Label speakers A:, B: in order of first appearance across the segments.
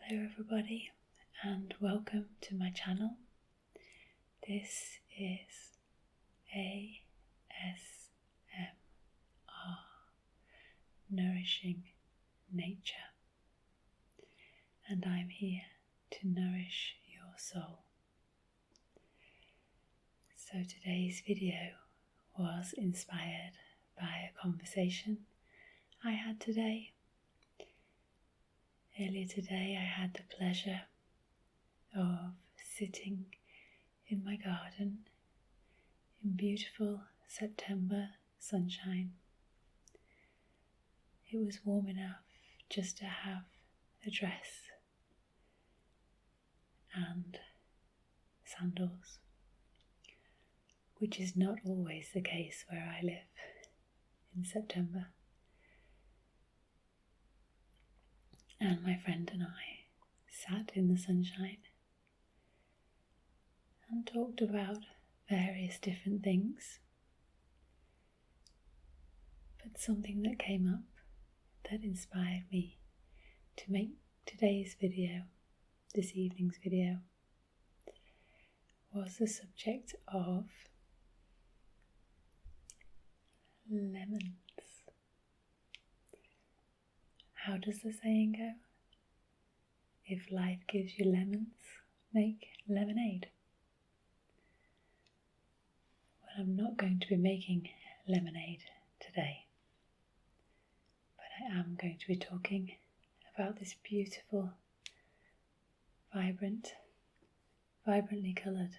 A: Hello everybody and welcome to my channel. This is ASMR, Nourishing Nature, and I'm here to nourish your soul. So today's video was inspired by a conversation I had today. Earlier today I had the pleasure of sitting in my garden in beautiful September sunshine. It was warm enough just to have a dress and sandals, which is not always the case where I live in September. And my friend and I sat in the sunshine and talked about various different things. But something that came up that inspired me to make today's video, this evening's video, was the subject of lemons. How does the saying go? If life gives you lemons, make lemonade. Well, I'm not going to be making lemonade today, but I am going to be talking about this beautiful, vibrantly coloured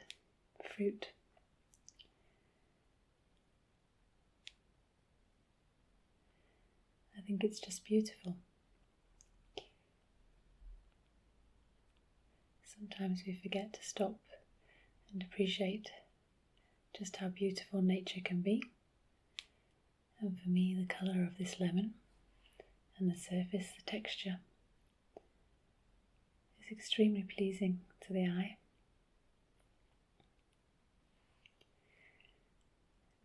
A: fruit. I think it's just beautiful. Sometimes we forget to stop and appreciate just how beautiful nature can be. And for me, the colour of this lemon and the surface, the texture, is extremely pleasing to the eye.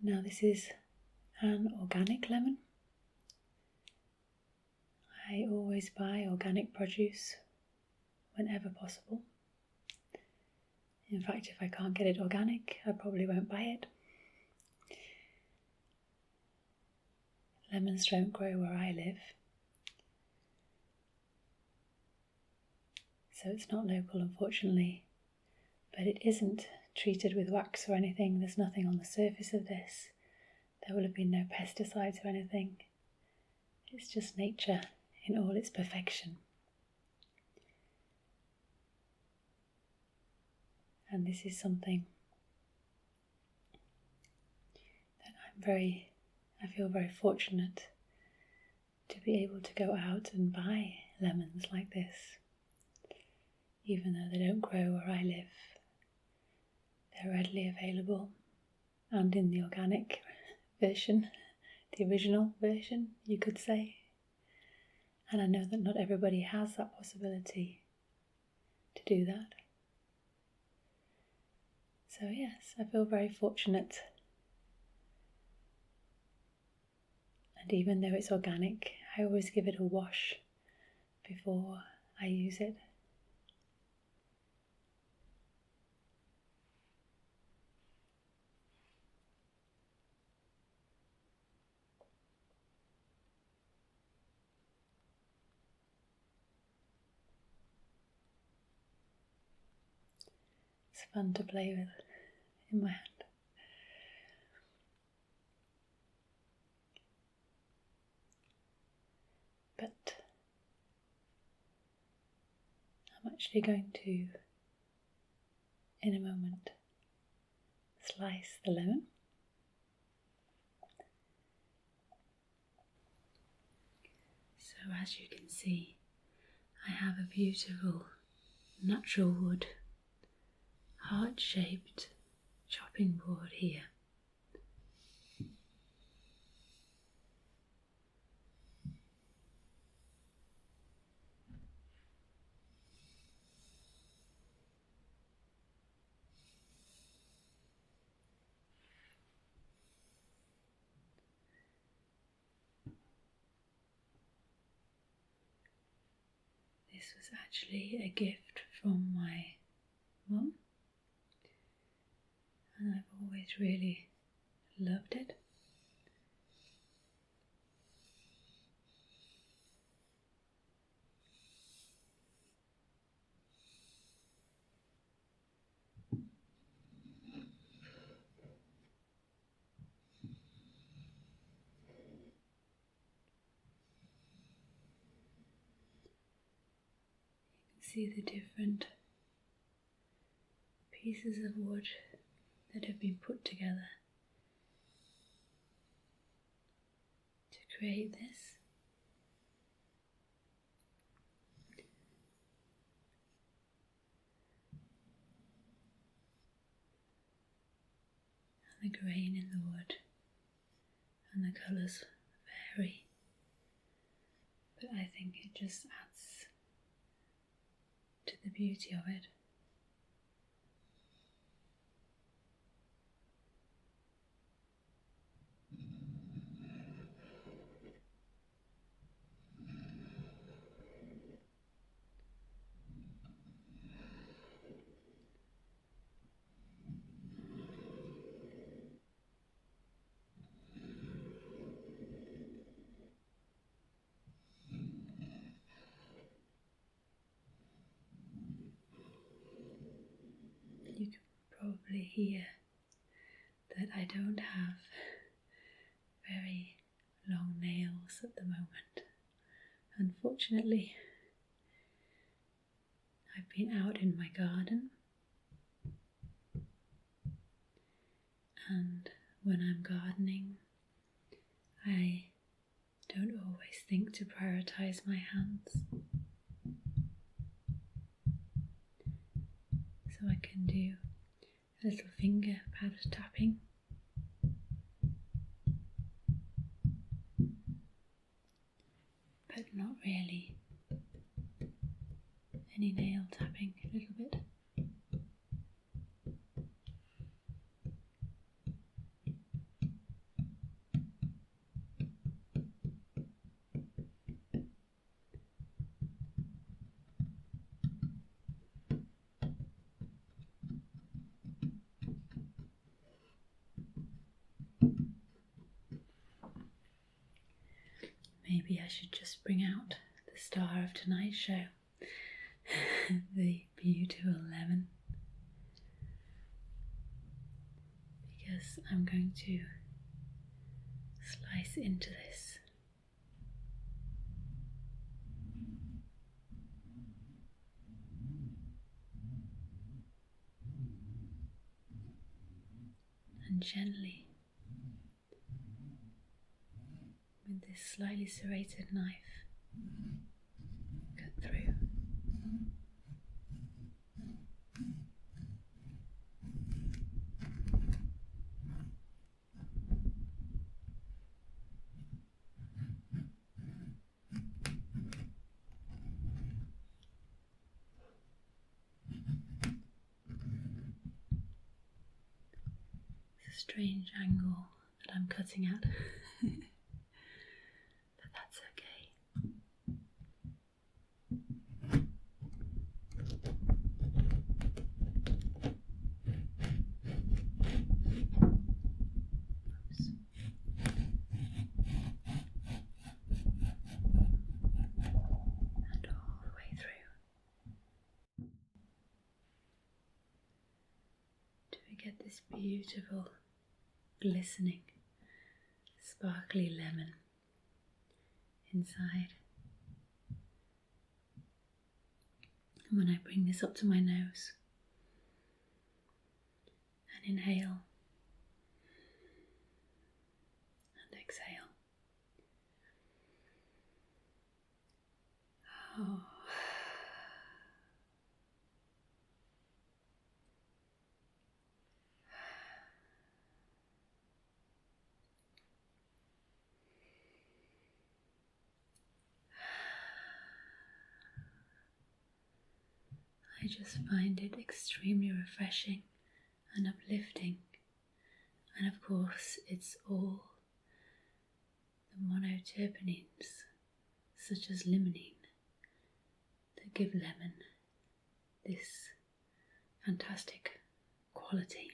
A: Now this is an organic lemon. I always buy organic produce whenever possible. In fact, if I can't get it organic, I probably won't buy it. Lemons don't grow where I live, so it's not local, unfortunately. But it isn't treated with wax or anything. There's nothing on the surface of this. There will have been no pesticides or anything. It's just nature in all its perfection. And this is something that I feel very fortunate to be able to go out and buy lemons like this. Even though they don't grow where I live, they're readily available, and in the organic version, the original version, you could say. And I know that not everybody has that possibility to do that. So yes, I feel very fortunate. And even though it's organic, I always give it a wash before I use it. It's fun to play with in my hand. But I'm actually going to, in a moment, slice the lemon. So as you can see, I have a beautiful natural wood, heart-shaped chopping board here. This was actually a gift from my mum, and I've always really loved it. See the different pieces of wood that have been put together to create this. And the grain in the wood and the colours vary, but I think it just adds to the beauty of it. You can probably hear that I don't have very long nails at the moment. Unfortunately, I've been out in my garden, and when I'm gardening, I don't always think to prioritise my hands. So I can do a little finger pad tapping, but not really any nail tapping, a little bit. Maybe I should just bring out the star of tonight's show, the beautiful lemon, because I'm going to slice into this. And gently, with this slightly serrated knife, cut through. It's a strange angle that I'm cutting at, but that's okay. Oops. And all the way through. Do we get this beautiful, glistening, sparkly lemon inside? And when I bring this up to my nose and inhale and exhale, oh, I just find it extremely refreshing and uplifting, and of course it's all the monoterpenes, such as limonene, that that give lemon this fantastic quality.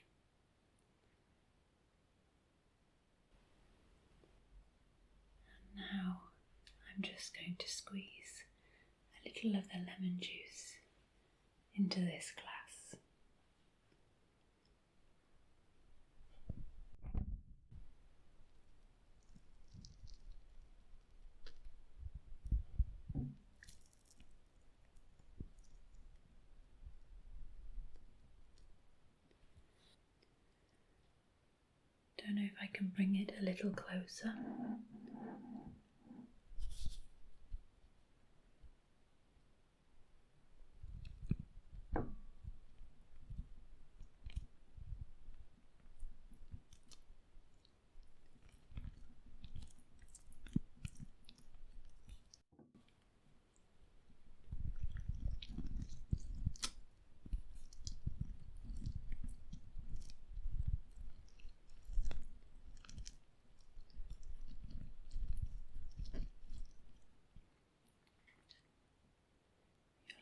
A: And now I'm just going to squeeze a little of the lemon juice into this glass. Don't know if I can bring it a little closer.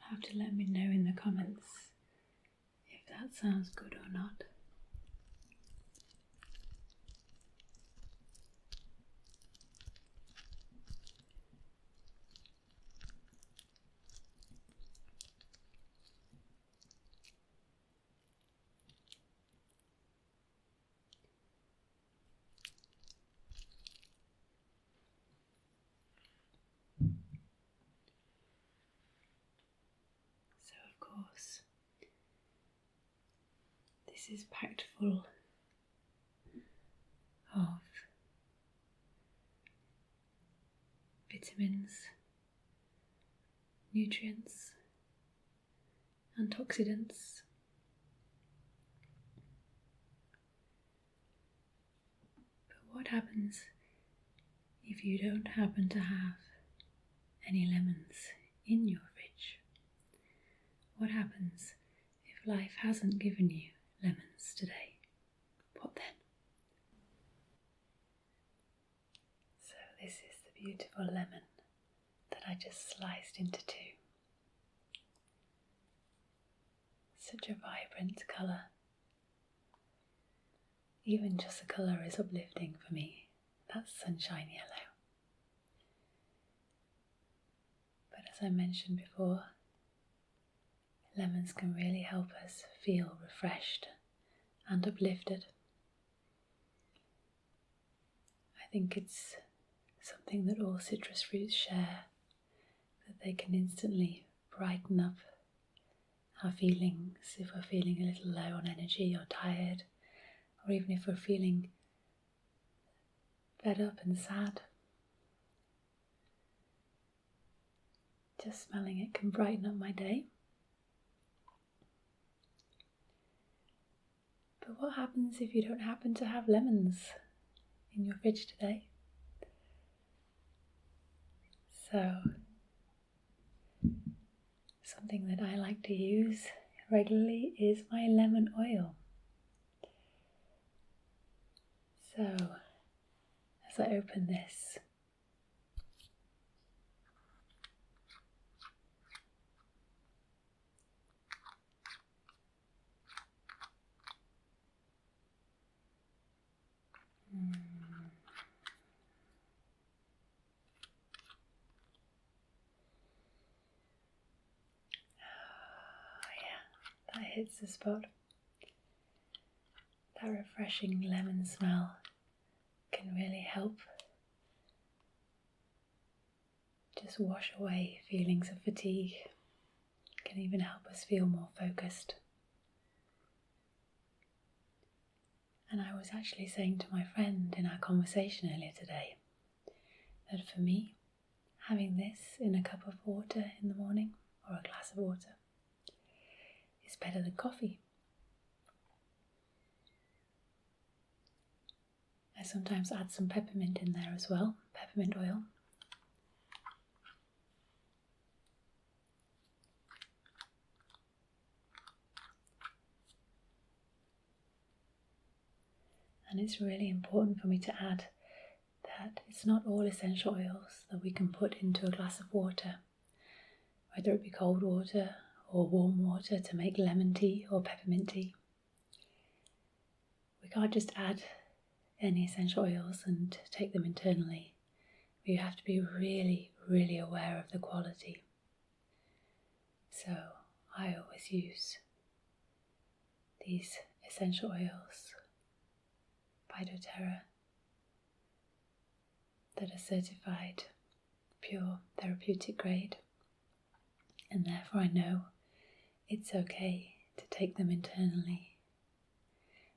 A: Have to let me know in the comments if that sounds good or not. This is packed full of vitamins, nutrients, antioxidants. But what happens if you don't happen to have any lemons in your fridge? What happens if life hasn't given you lemons today? What then? So this is the beautiful lemon that I just sliced into two. Such a vibrant colour. Even just the colour is uplifting for me. That's sunshine yellow. But as I mentioned before, lemons can really help us feel refreshed and uplifted. I think it's something that all citrus fruits share, that they can instantly brighten up our feelings if we're feeling a little low on energy or tired, or even if we're feeling fed up and sad. Just smelling it can brighten up my day. But what happens if you don't happen to have lemons in your fridge today? So, something that I like to use regularly is my lemon oil. So, as I open this, that hits the spot. That refreshing lemon smell can really help just wash away feelings of fatigue. Can even help us feel more focused. And I was actually saying to my friend in our conversation earlier today that for me, having this in a cup of water in the morning or a glass of water is better than coffee. I sometimes add some peppermint in there as well, peppermint oil. And it's really important for me to add that it's not all essential oils that we can put into a glass of water. whether it be cold water or warm water to make lemon tea or peppermint tea. We can't just add any essential oils and take them internally. We have to be really, really aware of the quality. So I always use these essential oils by doTERRA that are certified pure therapeutic grade, and therefore I know it's okay to take them internally.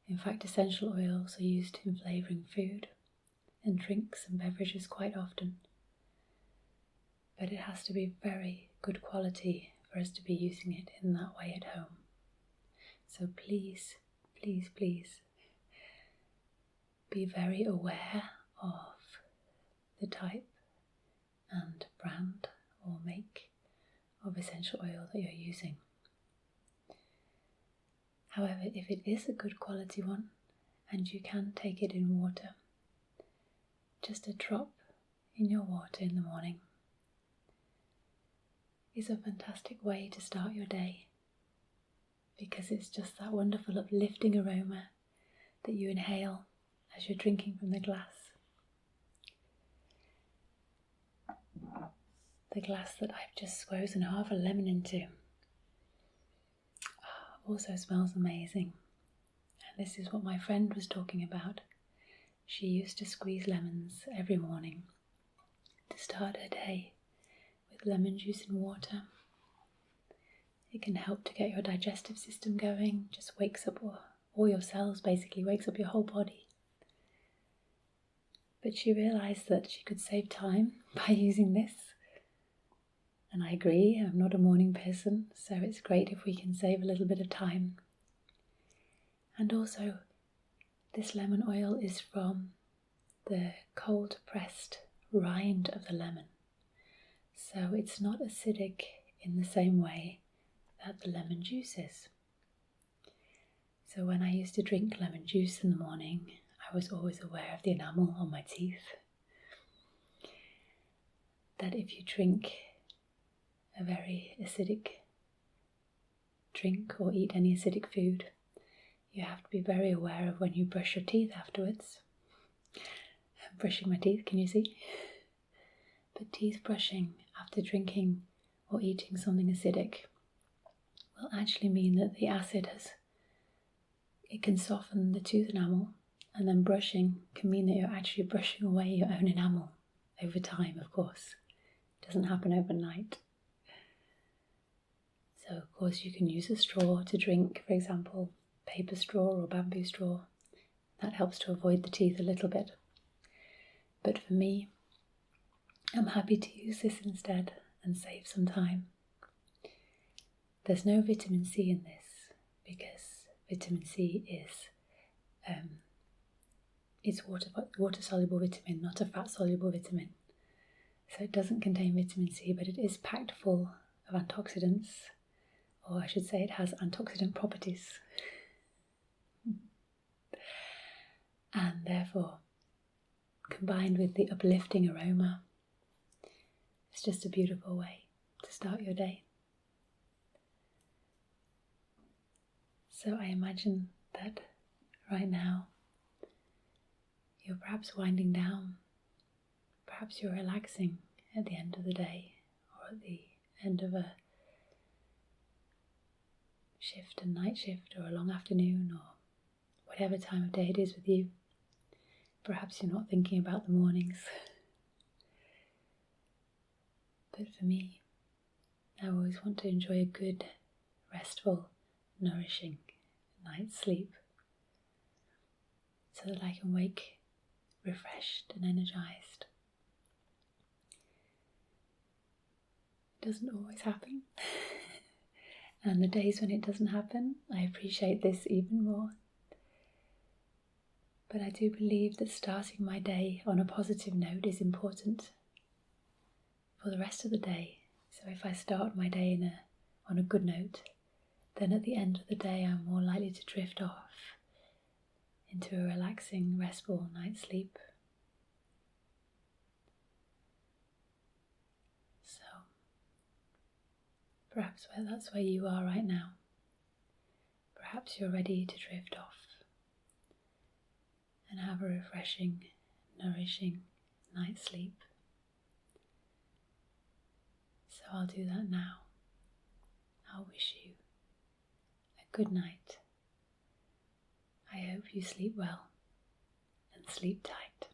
A: In fact, essential oils are used in flavouring food and drinks and beverages quite often, but it has to be very good quality for us to be using it in that way at home. So please, please, please be very aware of the type and brand or make of essential oil that you're using. However, if it is a good quality one and you can take it in water, just a drop in your water in the morning is a fantastic way to start your day, because it's just that wonderful uplifting aroma that you inhale as you're drinking from the glass. The glass that I've just squeezed half a lemon into also smells amazing. And this is what my friend was talking about. She used to squeeze lemons every morning to start her day with lemon juice and water. It can help to get your digestive system going, just wakes up all your cells, basically wakes up your whole body. But she realised that she could save time by using this. And I agree, I'm not a morning person, so it's great if we can save a little bit of time. And also, this lemon oil is from the cold pressed rind of the lemon. So it's not acidic in the same way that the lemon juice is. So when I used to drink lemon juice in the morning, I was always aware of the enamel on my teeth. That if you drink a very acidic drink or eat any acidic food, you have to be very aware of when you brush your teeth afterwards. I'm brushing my teeth, can you see? But teeth brushing after drinking or eating something acidic will actually mean that the acid it can soften the tooth enamel, and then brushing can mean that you're actually brushing away your own enamel over time, of course. It doesn't happen overnight. So of course you can use a straw to drink, for example, paper straw or bamboo straw. That helps to avoid the teeth a little bit. But for me, I'm happy to use this instead and save some time. There's no vitamin C in this because vitamin C is water-soluble vitamin, not a fat-soluble vitamin. So it doesn't contain vitamin C, but it is packed full of antioxidants, or I should say it has antioxidant properties. And therefore, combined with the uplifting aroma, it's just a beautiful way to start your day. So I imagine that right now you're perhaps winding down, perhaps you're relaxing at the end of the day or at the end of a shift, a night shift or a long afternoon or whatever time of day it is with you. Perhaps you're not thinking about the mornings. But for me, I always want to enjoy a good, restful, nourishing night's sleep so that I can wake refreshed and energized. It doesn't always happen. And the days when it doesn't happen, I appreciate this even more. But I do believe that starting my day on a positive note is important for the rest of the day. So if I start my day on a good note, then at the end of the day I'm more likely to drift off into a relaxing, restful night's sleep. So perhaps that's where you are right now. Perhaps you're ready to drift off and have a refreshing, nourishing night's sleep. So I'll do that now. I'll wish you a good night. I hope you sleep well and sleep tight.